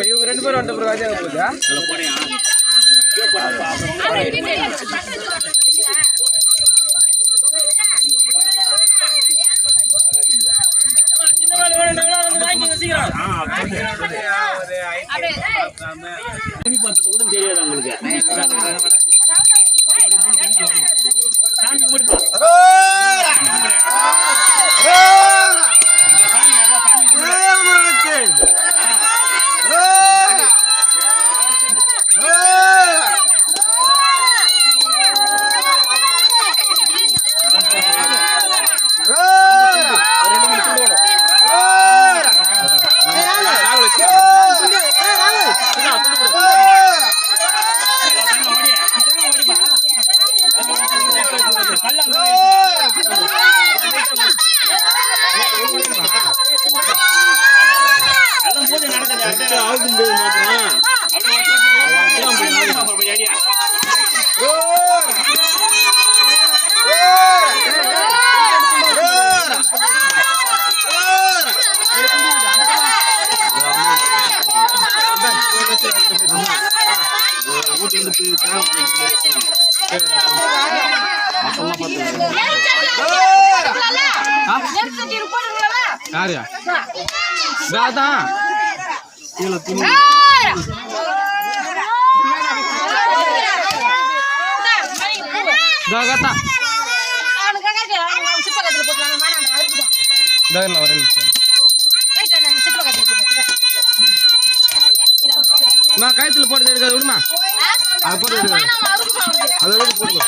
இவங்க ரெண்டு பேரும் வந்து ராஜா போகுதா தெரியாது உங்களுக்கு காயத்துல போட்டு எடுக்காது விடுமா அது போட்டு எடுக்காது அதை போட்டு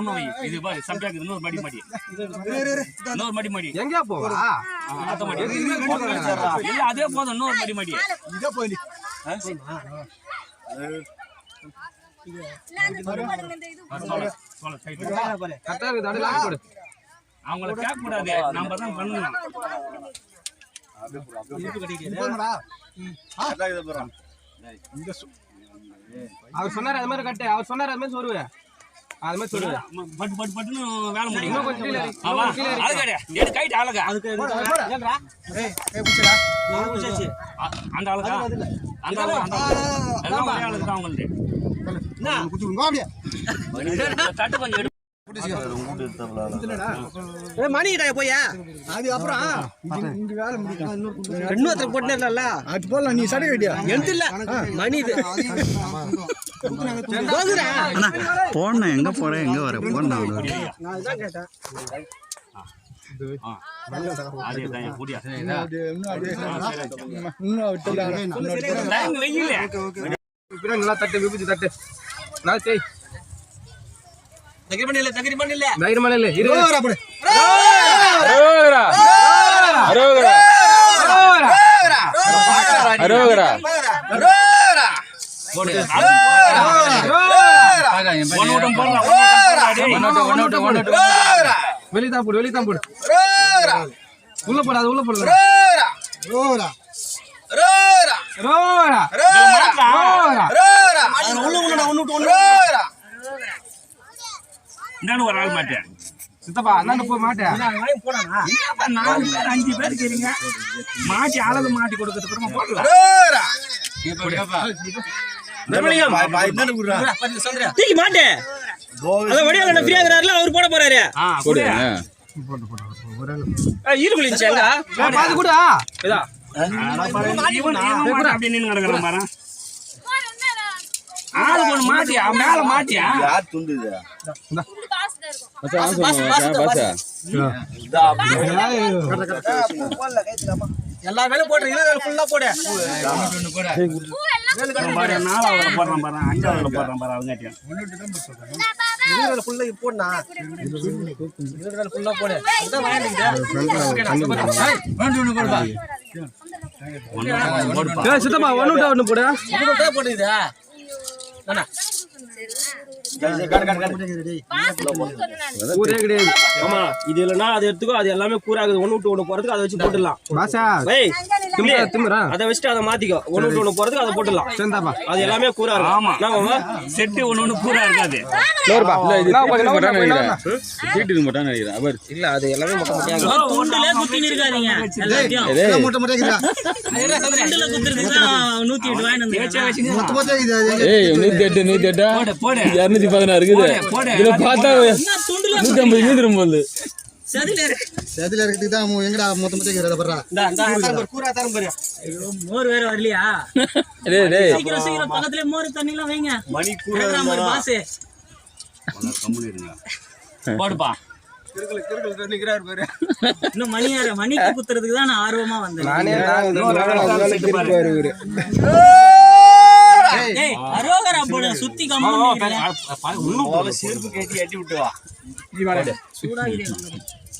மணி இது பாரு சப்ஜெக்ட் இன்னொரு மடி மடி இன்னொரு மடி மடி எங்க போவா அத மடி இல்ல அதே போதும் இன்னொரு மடி மடி இதே போயிடு அவங்கள கேட்க கூடாது நாம தான் பண்ணணும் அவர் சொன்னாரு அது மாதிரி கட்டு அவர் சொன்னாரு அது மாதிரி சொல்லுவேன் அது மாதிரி சொல்லுவேன் பட் பட் பட்னு வேலை முடியும் கொஞ்சம் ஆமா அது கிடையாது எடு கைட் ஆளுங்க அதுக்கு ஏன்றா ஏய் புடிச்சடா நான் புடிச்சாச்சு அந்த ஆளுங்க அந்த ஆளுங்க அந்த எல்லாம் ஒரே ஆளுங்க தான் அவங்களுக்கு என்ன குத்துங்க அப்படியே தட்டு கொஞ்சம் மணிடா போயா அது அப்புறம் இந்த வேலை முடியும் இன்னொருத்தர போட்டேன்ல அது போல நீ சடை கட்டியா எந்த இல்ல மணி இது போன எங்க போற எங்க வர போன நான் இதான் கேட்டேன் அதே தான் கூடியா நல்லா தட்டு விபத்து தட்டு நான் செய் தகிரி பண்ணல இரு வரா போடு வெளிதான் போடு உள்ள போடாது உள்ள போடுது ஒரு ஆள் மாட்டேன் சித்தப்பா அண்ணன் போய் மாட்டேன் 5 பேர் இருக்கீங்க மாட்டி அழகு மாட்டி கொடுக்கறதுக்கு போடலாம் தூக்கி மாட்டே அத வடியா கண்ண ஃப்ரீயா இருக்கறாருல அவர் போட போறாரு போடு ஈருக்குளிச்சு எங்க பாத்து கூட இதா அப்படியே நின்னு கிடக்குறான் பாரு ஆளு போடு மாட்டியா மேல மாட்டியா யார் துண்டுது எல்லா வேலை போடுற இல ஃபுல்லா போடு பாரு 4வது போடுறான் பாரு 5வது போடுறான் பாரு அவங்கட்டியா இல ஃபுல்லா போடுனா இல ஃபுல்லா போடு அதான் வாங்கிங்க ஏய் சித்தப்பா ஒண்ணு போடு போடுதா அண்ணா ஊரே கிடையாது ஆமா இது இல்லனா அது எடுத்துக்கோ அது எல்லாமே கூறாகுது ஒண்ணு விட்டு ஒண்ணு போறதுக்கு அதை வச்சு போட்டுடலாம் பாசா ஏய் திமிரா அதை வச்சுட்டு அதை மாத்திக்கோ ஒண்ணு விட்டு ஒண்ணு போறதுக்கு அதை போட்டுடலாம் சேந்தாப்பா அது எல்லாமே கூறா இருக்கும் ஆமா நாம செட்டு ஒண்ணு பூரா இருக்காது நோர்பா இல்ல அது எல்லாமே மொட்டை மொட்டையா துண்டுல குத்தினி இருக்காதீங்க எல்லாத்தையும் மொட்டை மொட்டைக்குதா துண்டுல குத்துறதுக்கு 108 வாங்கிட்டு வந்து மொட்டை மொட்டைக்குதா ஏய் 108 போடு 216 இருக்குது இதுல பார்த்தா துண்டுல 150 போகுது சதில இருக்கு சேதுல இருக்கிறதுக்கு தான் எங்கடா மொட்டை மொட்டைக்குறத பறா இந்த கூறா தரம் பாரு மோர் வேற வரலையா டேய் சீக்கிரம் பக்கத்துல மோர் தண்ணி எல்லாம் வைங்க மணி கூறா பாஸ் கம்முனு இருங்க போடுப்பா கிறுக்கல் நிக்கிறாரு பாரு இன்னும் மணிக்கு குத்துறதுக்கு தான் நான் ஆர்வமா வந்தேன் நானே கிறுக்கு பாரு இவரு ஏய் அரோகரா போடு சுத்தி கம்மி செருப்பு கட்டி அட்டி விட்டு வா நீ வாடா சூடா இரு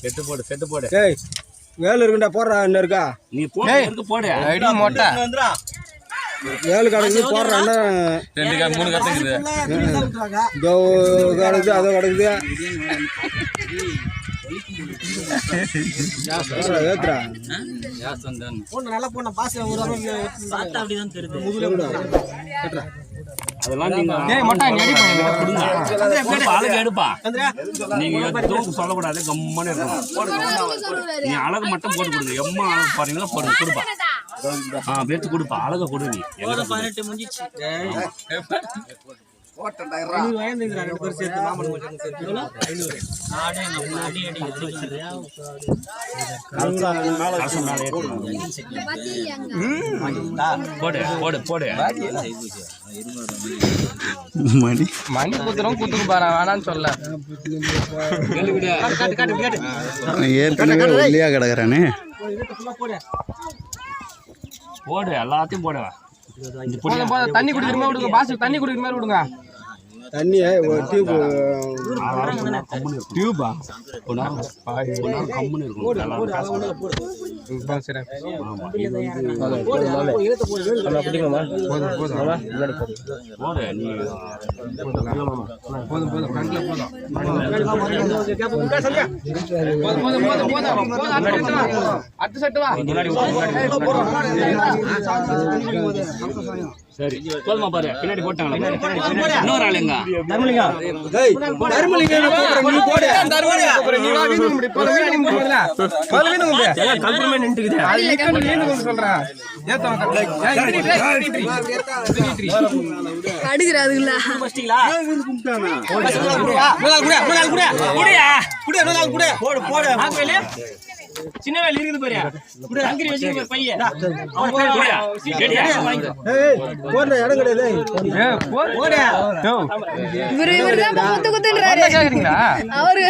செட்டு போடு ஏய் வேலை இருக்குடா போறா என்ன இருக்கா நீ போடு போடு ஐடி மொட்டை வந்துடா வேலை கடக்குது போடுறான்னா 2 3 கட்டக்குது இதோ கடக்குது அதோ கடக்குது ஏத்துறா போன நல்லா போன பாஸ் பார்த்தா அப்படிதான் தெரியுது அதெல்லாம் நீங்க டேய் மொட்டை நீ அடி கொடுங்க அழகு எடுப்பா நீங்க எதுவும் சொல்லக்கூடாது கம்மனே இருக்கணும் நீ அழகு மட்டும் போட்டு கொடுங்க எம்மா அழகு பாருங்களா போடுங்க கொடுப்பா எடுத்து கொடுப்பா அழகை கொடு நீ 18 முடிஞ்சிச்சு நீ வாங்கிங்கடா 2 பேர் சேர்த்து மாமன் கொஞ்சம் சேர்த்து 500 ஆடே நம்ம அடி வச்சிருக்கியா போடு மணி குத்துறோம் குத்துக்கு பாரு வேணான்னு சொல்ல ஏற்கனவே ஒல்லியா கிடக்குறானே போடு எல்லாத்தையும் போடு தண்ணி குடிக்கிற மாதிரி விடுங்க பாஸ் தண்ணி குடிக்கிற மாதிரி விடுங்க தண்ணி டியூபா கம்முன்னு இருக்கும் போடு நீ அடுத்த செட்டு வா சரி போதுமா பாரு பின்னாடி போட்டாங்களா இன்னொரு ஆள் எங்க சின்ன வேலை இருக்குது பாரு அங்கரி வச்சிருக்க பையன் போற இடம் கிடையாது அவரு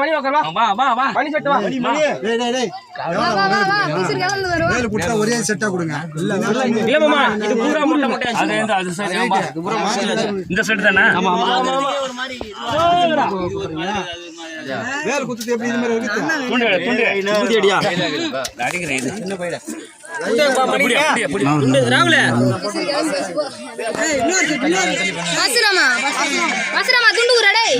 மணி ஒரே செட்டா கொடுங்க இந்த செட் தானே ஒரு மாதிரி வேல் குத்துது எப்படி இது மாதிரி இருக்குது வசராமா துண்டுக்குறா டேய்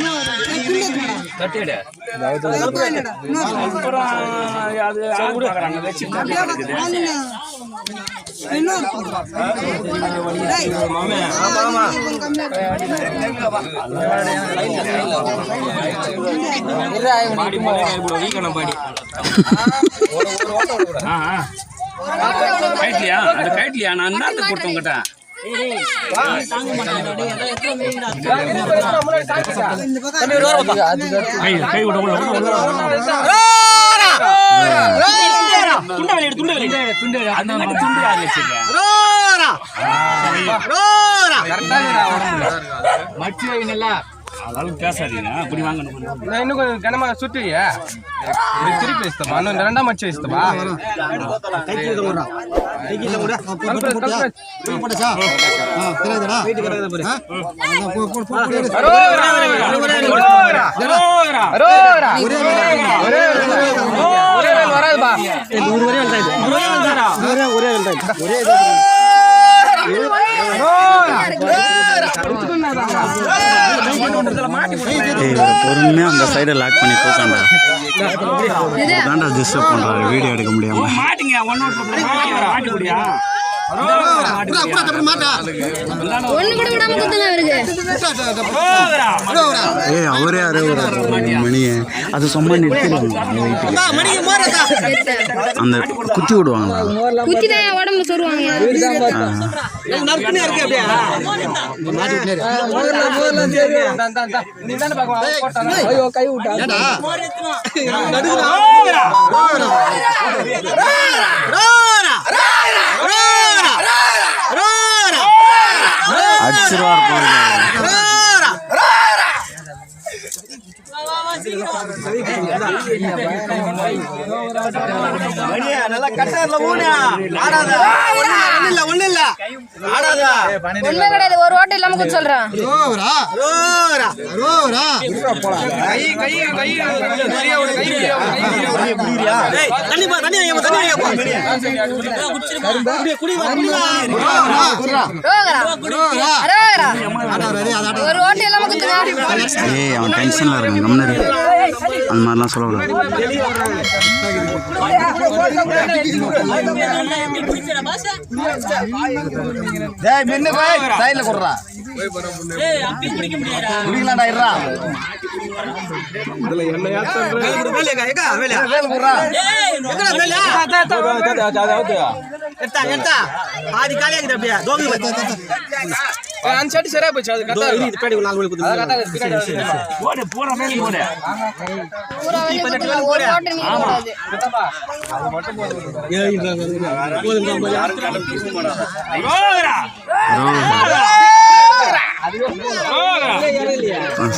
கைட்லியா நான் என்னத்துக்கு கொடுத்தவங்கிட்ட கை விட அதனால பேசாதீங்க அப்படி வாங்கணும் நான் இன்னும் கொஞ்சம் கனமா சுட்டுவியா திருப்பி வச்சுத்தப்பா இன்னும் ரெண்டாம் மச்சு வச்சுத்தப்பா வராதுப்பா பொறுமையா அந்த சைடை லாக் பண்ணி தூக்காண்டா தாண்டா டிஸ்டர்ப் பண்றாரு வீடியோ எடுக்க முடியாம மாட்டிங்க மாட்டி முடியா ஒண்ணு கூட விடாம குத்துங்க அவருக்கு ஏய் அவரே மணியே அது சும்மா நிறுத்திடுவாங்க அந்த குத்தி விடுவாங்களா குத்திதான் என் உடம்புல சொருவாங்க கை விட்டா அடிச்சிருவார் போகுது ஒண்ணுமே கிடையாது ஒரு ஓட்டை இல்லாம குத்து சொல்றேன் ஒரு ஓட்டை இல்லாம குத்துங்க ஏய் அவன் டென்ஷன்ல இருக்கான் கம்னர் அந்த மாதிரிலாம் சொல்லக்கூடாது சைட்ல கொடுறா குடிக்கலாம்டா இருடா அன்சாட்டி சரியா போச்சு அது கரெக்டா இது பேடி 4 மணி குத்து கரெக்டா போடு பூரா மேல போடு பூரா வெளிய குத்துங்க ஒரு ஓட்டை நீங்க கூடாது அது மட்டும் போதும்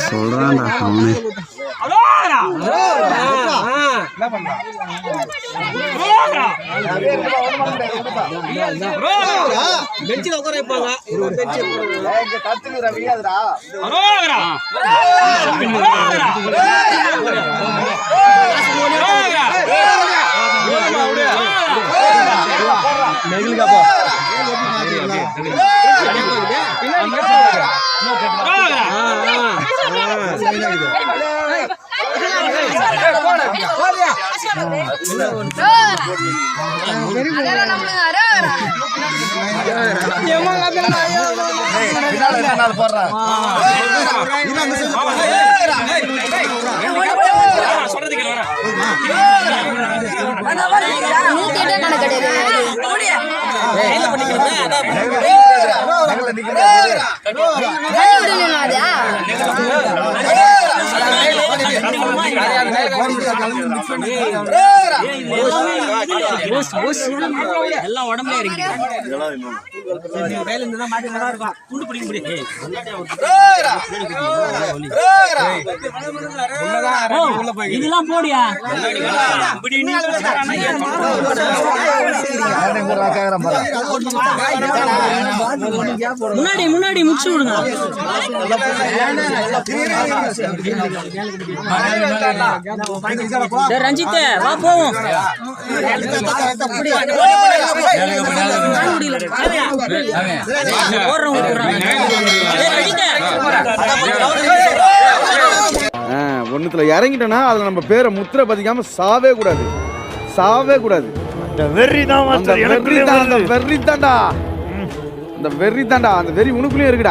சொல்றான்டா அவனே என்ன பண்றா பெஞ்சில உட்கார வைப்பாங்க எல்லாம் உடம்புல இருக்கு இதெல்லாம் போடியா முன்னாடி முன்னாடி முடிச்சு விடுங்க. சரி ரஞ்சித் வா போவோம். ஒண்ணுத்துல இறங்கிட்டோம்னா அதுல நம்ம பேரை முத்திரை பதிக்காம சாவே கூடாது. அந்த வெறி தான்டா அந்த வெறி உனக்குள்ளேயும் இருக்குடா.